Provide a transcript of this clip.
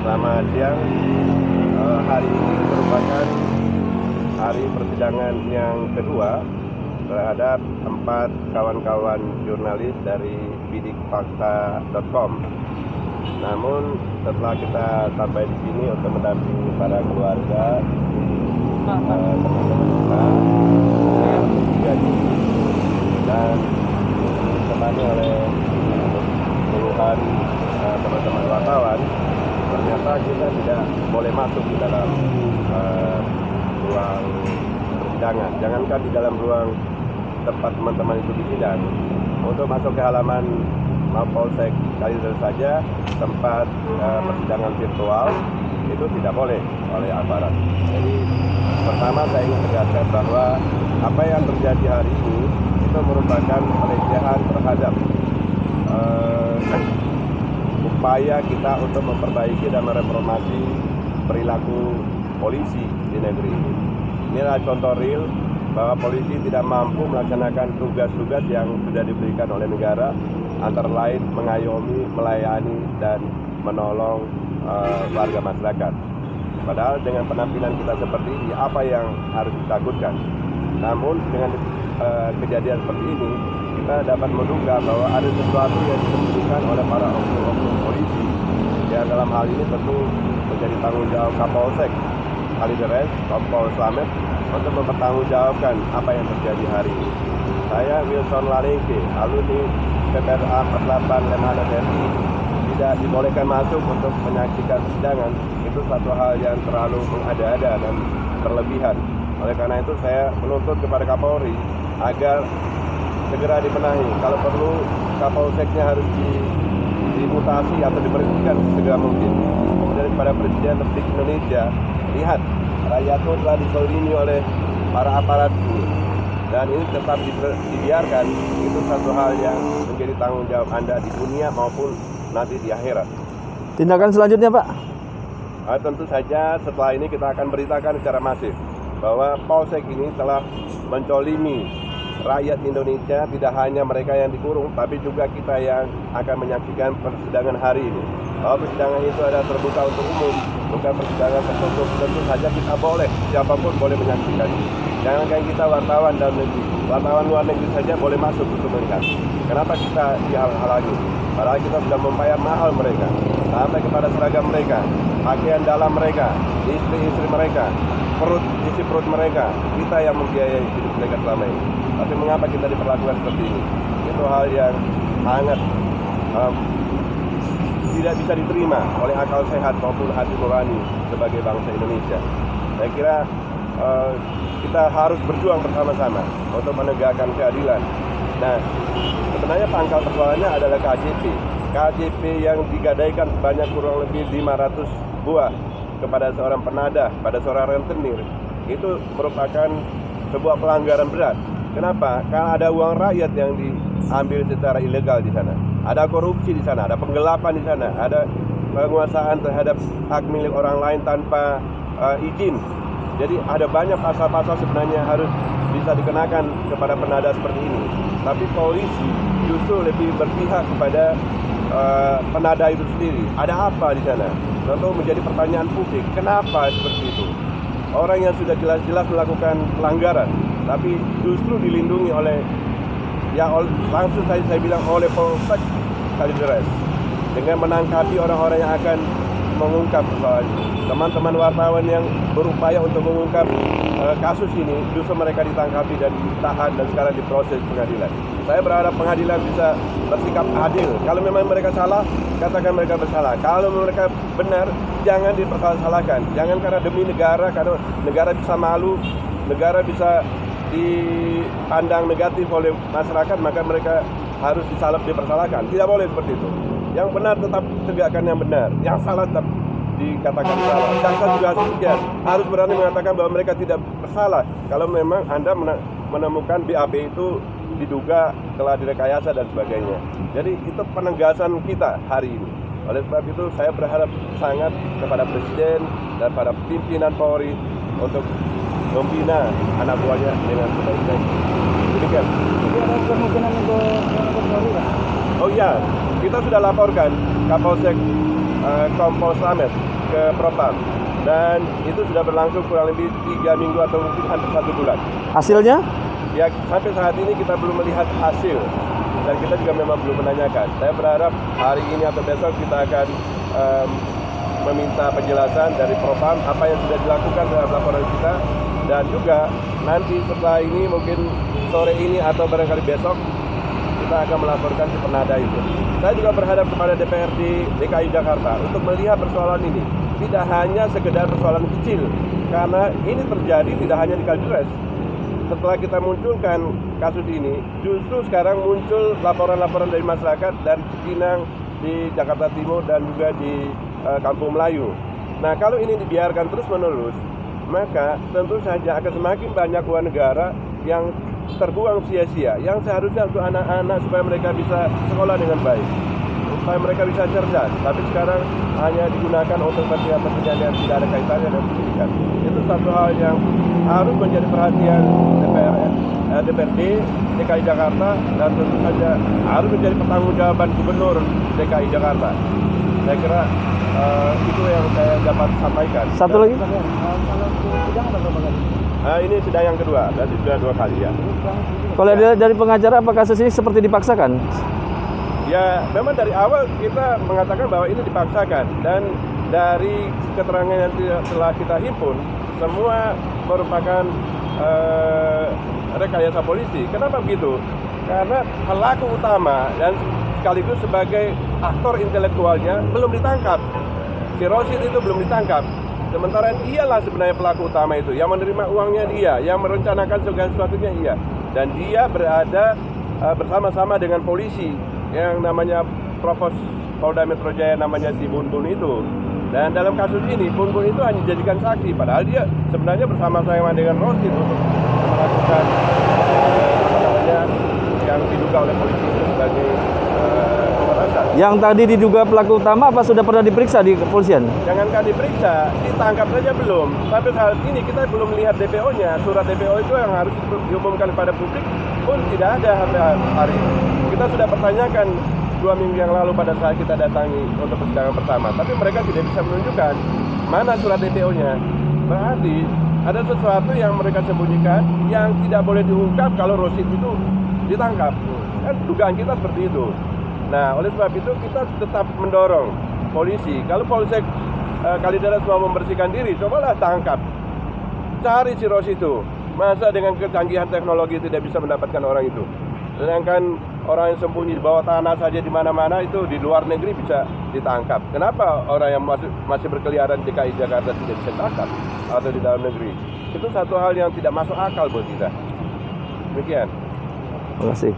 Selamat siang. Hari ini merupakan hari persidangan yang kedua terhadap 4 kawan-kawan jurnalis dari bidikfakta.com. Namun setelah kita sampai di sini untuk mendampingi para keluarga, teman-teman kita, dan ditemani oleh puluhan teman-teman wartawan, ternyata kita tidak boleh masuk di dalam ruang persidangan. Jangankan di dalam ruang tempat teman-teman itu disidang, untuk masuk ke halaman Mapolsek Kalideres saja, tempat persidangan virtual itu tidak boleh oleh aparat. Jadi pertama saya ingin tegaskan bahwa apa yang terjadi hari ini itu merupakan pelecehan terhadap upaya kita untuk memperbaiki dan mereformasi perilaku polisi di negeri ini. Inilah contoh real bahwa polisi tidak mampu melaksanakan tugas-tugas yang sudah diberikan oleh negara, antara lain mengayomi, melayani, dan menolong warga masyarakat. Padahal dengan penampilan kita seperti ini, apa yang harus ditakutkan? Namun dengan kejadian seperti ini, kita dapat menduga bahwa ada sesuatu yang disembunyikan oleh para oknum polisi. Yang dalam hal ini tentu menjadi tanggung jawab Kapolsek Kalideres, Kompol Slamet, untuk mempertanggungjawabkan apa yang terjadi hari ini. Saya Wilson Lalengke, alumni PPRA 48 Lemhanas RI, tidak dibolehkan masuk untuk menyaksikan persidangan. Itu satu hal yang terlalu mengada-ada dan berlebihan. Oleh karena itu saya menuntut kepada Kapolri agar segera dibenahi. Kalau perlu Kapolseknya harus dimutasi atau diberhentikan segera mungkin. Kemudian kepada Presiden Republik Indonesia, lihat rakyatmu telah dizalimi oleh para aparat ini, dan ini tetap dibiarkan. Itu satu hal yang menjadi tanggung jawab Anda di dunia maupun nanti di akhirat. Tindakan selanjutnya, Pak? Tentu saja setelah ini kita akan beritakan secara masif bahwa Polsek ini telah mencolimi rakyat Indonesia, tidak hanya mereka yang dikurung, tapi juga kita yang akan menyaksikan persidangan hari ini. Bahwa persidangan itu ada terbuka untuk umum, bukan persidangan tertutup. Tentu saja kita boleh, siapapun boleh menyaksikan. Jangankan kita wartawan dalam negeri, wartawan luar negeri saja boleh masuk untuk melihat. Kenapa kita dihalang-halangi? Padahal kita sudah membayar mahal mereka, sampai kepada seragam mereka, pakaian dalam mereka, istri-istri mereka, isi perut mereka, kita yang membiayai hidup mereka selama ini. Tapi mengapa kita diperlakukan seperti ini? Itu hal yang sangat tidak bisa diterima oleh akal sehat maupun hati nurani sebagai bangsa Indonesia. Saya kira kita harus berjuang bersama-sama untuk menegakkan keadilan. Nah, sebenarnya pangkal persoalannya adalah KJP. KJP yang digadaikan sebanyak kurang lebih 500 buah kepada seorang penadah, pada seorang rentenir, itu merupakan sebuah pelanggaran berat. Kenapa? Karena ada uang rakyat yang diambil secara ilegal di sana. Ada korupsi di sana, ada penggelapan di sana, ada penguasaan terhadap hak milik orang lain tanpa izin. Jadi ada banyak pasal-pasal sebenarnya harus bisa dikenakan kepada penadah seperti ini. Tapi polisi justru lebih berpihak kepada penadah itu sendiri. Ada apa di sana? Tentu menjadi pertanyaan publik. Kenapa seperti itu? Orang yang sudah jelas-jelas melakukan pelanggaran, tapi justru dilindungi oleh, langsung saya bilang oleh Polsek Kalideres, dengan menangkapi orang-orang yang akan mengungkap persoalan ini. Teman-teman wartawan yang berupaya untuk mengungkap kasus ini, justru mereka ditangkapi dan ditahan dan sekarang diproses pengadilan. Saya berharap pengadilan bisa bersikap adil. Kalau memang mereka salah, katakan mereka bersalah. Kalau mereka benar, jangan dipersalahkan. Jangan karena demi negara, karena negara bisa malu, negara bisa dipandang negatif oleh masyarakat, maka mereka harus dipersalahkan. Tidak boleh seperti itu. Yang benar tetap tegakkan yang benar, yang salah tetap dikatakan salah. Jaksa juga harus berani mengatakan bahwa mereka tidak bersalah kalau memang Anda menemukan BAP itu diduga telah direkayasa dan sebagainya. Jadi itu penegasan kita hari ini. Oleh sebab itu saya berharap sangat kepada Presiden dan para pimpinan Polri untuk membina anak buahnya dengan sebaik-baiknya. Demikian. Jadi ada kemungkinan untuk Polri, Pak? Oh iya, kita sudah laporkan Kapolsek Kompol Slamet ke Propam, dan itu sudah berlangsung kurang lebih 3 minggu atau mungkin hampir 1 bulan. Hasilnya? Ya, sampai saat ini kita belum melihat hasil, dan kita juga memang belum menanyakan. Saya berharap hari ini atau besok kita akan meminta penjelasan dari Propam apa yang sudah dilakukan dalam laporan kita, dan juga nanti setelah ini mungkin sore ini atau barangkali besok kita akan melaporkan ke Penada itu. Saya juga berharap kepada DPRD DKI Jakarta untuk melihat persoalan ini tidak hanya sekedar persoalan kecil, karena ini terjadi tidak hanya di Kalideres. Setelah kita munculkan kasus ini, justru sekarang muncul laporan-laporan dari masyarakat dari Cipinang, di Jakarta Timur, dan juga di Kampung Melayu. Nah, kalau ini dibiarkan terus-menerus, maka tentu saja akan semakin banyak uang negara yang terbuang sia-sia, yang seharusnya untuk anak-anak supaya mereka bisa sekolah dengan baik, supaya mereka bisa cerdas, tapi sekarang hanya digunakan untuk kepentingan yang tidak ada kaitannya dengan pendidikan. Itu satu hal yang harus menjadi perhatian DPRD DKI Jakarta, dan tentu saja harus menjadi pertanggungjawaban Gubernur DKI Jakarta. Saya kira itu yang saya dapat sampaikan. Satu lagi? Kalau sidang berapa kali? Ini sidang yang kedua, berarti sudah 2 kali ya. Kalau dari pengacara, apakah kasus ini seperti dipaksakan? Ya, memang dari awal kita mengatakan bahwa ini dipaksakan, dan dari keterangan yang telah kita himpun, semua merupakan rekayasa polisi. Kenapa begitu? Karena pelaku utama dan sekaligus sebagai aktor intelektualnya belum ditangkap. Si Rosid itu belum ditangkap. Sementara dialah sebenarnya pelaku utama itu, yang menerima uangnya dia, yang merencanakan segala sesuatunya dia. Dan dia berada bersama-sama dengan polisi yang namanya Provos Polda Metro Jaya, namanya si Bun Bun itu. Dan dalam kasus ini Bun Bun itu hanya dijadikan saksi, padahal dia sebenarnya bersama-sama dengan Rosid untuk melakukan yang diduga oleh polisi itu sebagai pemerasan. Yang tadi diduga pelaku utama apa sudah pernah diperiksa di kepolisian? Jangankan diperiksa, ditangkap saja belum. Sampai saat ini kita belum melihat DPO-nya. Surat DPO itu yang harus diumumkan kepada publik pun tidak ada sampai hari ini. Kita sudah pertanyakan 2 minggu yang lalu pada saat kita datangi untuk persidangan pertama, tapi mereka tidak bisa menunjukkan mana surat DPO-nya. Berarti ada sesuatu yang mereka sembunyikan yang tidak boleh diungkap kalau Rosid itu ditangkap. Kan dugaan kita seperti itu. Nah, oleh sebab itu kita tetap mendorong polisi. Kalau Polsek Kalideres mau membersihkan diri, cobalah tangkap. Cari si Rosid itu. Masa dengan kecanggihan teknologi tidak bisa mendapatkan orang itu? Sedangkan orang yang sembunyi di bawah tanah saja di mana-mana itu di luar negeri bisa ditangkap. Kenapa orang yang masih berkeliaran di DKI Jakarta tidak bisa ditangkap atau di dalam negeri? Itu satu hal yang tidak masuk akal buat kita. Demikian. Terima kasih.